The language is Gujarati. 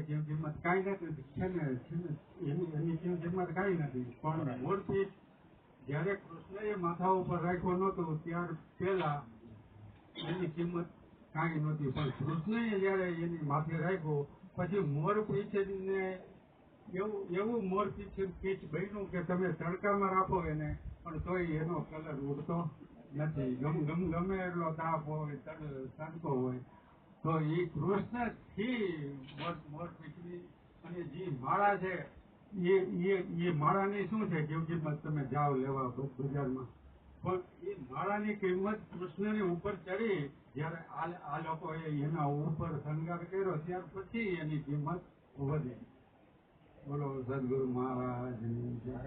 કિંમત કાંઈ નથી છે ને એની કિંમત કાંઈ નથી. પણ મોરપીંછ જયારે કૃષ્ણએ માથા ઉપર રાખ્યો નહોતો ત્યાર પહેલા એની કિંમત કાંઈ નહોતી. પણ કૃષ્ણએ જયારે એની માથે રાખ્યો પછી મોરપીંછને એવું મોરપીંછ બન્યું કે તમે તડકામાં રાખો એને પણ તોય એનો કલર ઉડતો નથી. ગમે એટલો તાપ હોય તડકો હોય તો એ કૃષ્ણથી મોરપીંછની અને જે માળા છે એ માળાની શું છે કિંમત તમે જાઓ લેવા બજારમાં પણ એ માળાની કિંમત કૃષ્ણની ઉપર ચડી જયારે આ લોકોએ એના ઉપર શણગાર કર્યો ત્યાર પછી એની કિંમત વધી. બોલો સદગુરુ મહારાજની જય.